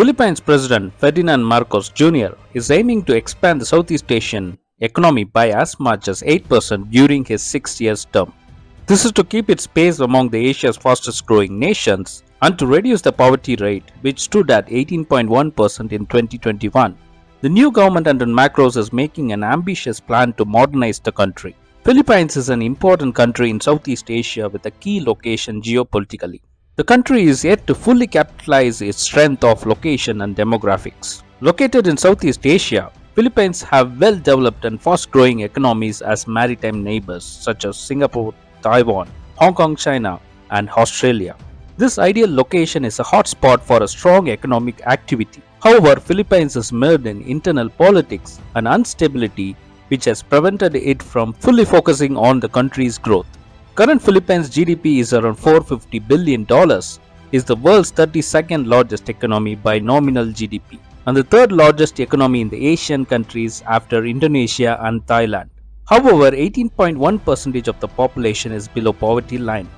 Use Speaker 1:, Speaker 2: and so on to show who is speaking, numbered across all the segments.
Speaker 1: Philippines President Ferdinand Marcos Jr. is aiming to expand the Southeast Asian economy by as much as 8% during his 6 year term. This is to keep its pace among the Asia's fastest growing nations and to reduce the poverty rate, which stood at 18.1% in 2021. The new government under Marcos is making an ambitious plan to modernize the country. Philippines is an important country in Southeast Asia with a key location geopolitically. The country is yet to fully capitalize its strength of location and demographics. Located in Southeast Asia, Philippines have well-developed and fast-growing economies as maritime neighbors such as Singapore, Taiwan, Hong Kong, China, and Australia. This ideal location is a hotspot for a strong economic activity. However, Philippines is mired in internal politics and instability which has prevented it from fully focusing on the country's growth. Current Philippines GDP is around $450 billion, is the world's 32nd largest economy by nominal GDP, and the third largest economy in the Asian countries after Indonesia and Thailand. However, 18.1% of the population is below poverty line,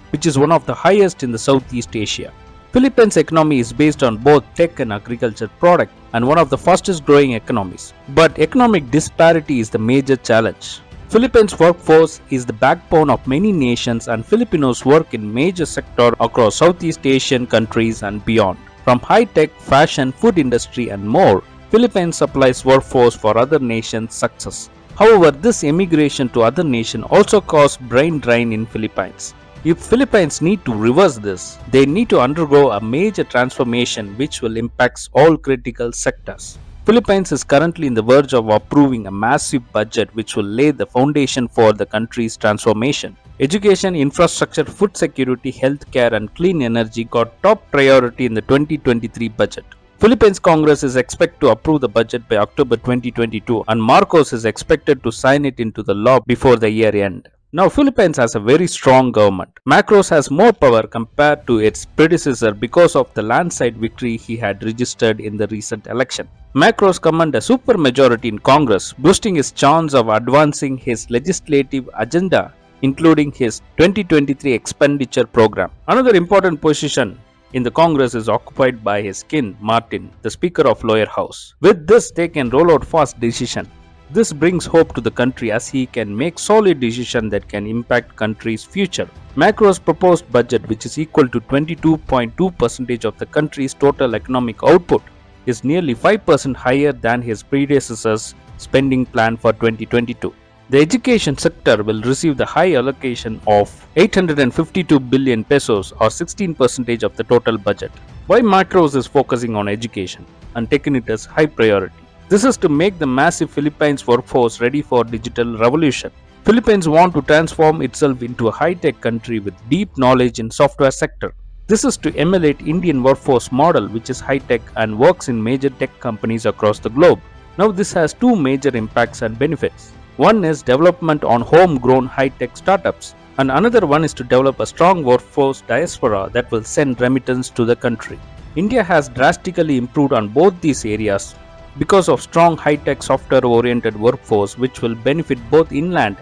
Speaker 1: which is one of the highest in the Southeast Asia. Philippines economy is based on both tech and agriculture product and one of the fastest growing economies. But economic disparity is the major challenge. Philippines workforce is the backbone of many nations and Filipinos work in major sectors across Southeast Asian countries and beyond. From high-tech, fashion, food industry and more, Philippines supplies workforce for other nations' success. However, this emigration to other nations also causes brain drain in Philippines. If Philippines need to reverse this, they need to undergo a major transformation which will impact all critical sectors. Philippines is currently in the verge of approving a massive budget which will lay the foundation for the country's transformation. Education, infrastructure, food security, healthcare and clean energy got top priority in the 2023 budget. Philippines Congress is expected to approve the budget by October 2022 and Marcos is expected to sign it into the law before the year end. Now Philippines has a very strong government. Marcos has more power compared to its predecessor because of the landslide victory he had registered in the recent election. Marcos commands a super majority in Congress, boosting his chance of advancing his legislative agenda, including his 2023 expenditure program. Another important position in the Congress is occupied by his kin, Martin, the Speaker of Lower House. With this, they can roll out fast decisions. This brings hope to the country as he can make solid decisions that can impact country's future. Marcos' proposed budget, which is equal to 22.2% of the country's total economic output, is nearly 5% higher than his predecessor's spending plan for 2022. The education sector will receive the high allocation of 852 billion pesos or 16% of the total budget. Why Marcos is focusing on education and taking it as high priority? This is to make the massive Philippines workforce ready for digital revolution. Philippines want to transform itself into a high-tech country with deep knowledge in software sector. This is to emulate Indian workforce model which is high-tech and works in major tech companies across the globe. Now this has two major impacts and benefits. One is development on homegrown high-tech startups and another one is to develop a strong workforce diaspora that will send remittance to the country. India has drastically improved on both these areas because of strong high-tech software-oriented workforce which will benefit both inland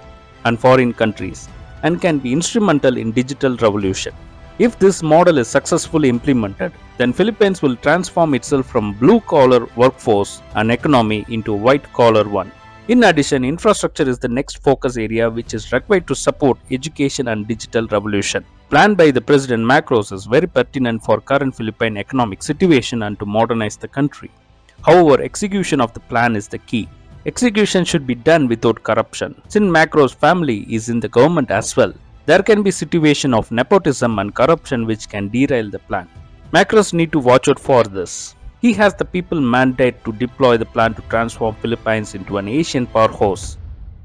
Speaker 1: and foreign countries and can be instrumental in digital revolution. If this model is successfully implemented, then Philippines will transform itself from blue-collar workforce and economy into white-collar one. In addition, infrastructure is the next focus area which is required to support education and digital revolution. Planned by the President Marcos is very pertinent for current Philippine economic situation and to modernize the country. However, execution of the plan is the key. Execution should be done without corruption. Since Marcos' family is in the government as well, there can be situation of nepotism and corruption which can derail the plan. Marcos need to watch out for this. He has the people mandate to deploy the plan to transform Philippines into an Asian powerhouse.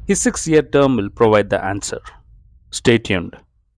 Speaker 1: His 6 year term will provide the answer. Stay tuned.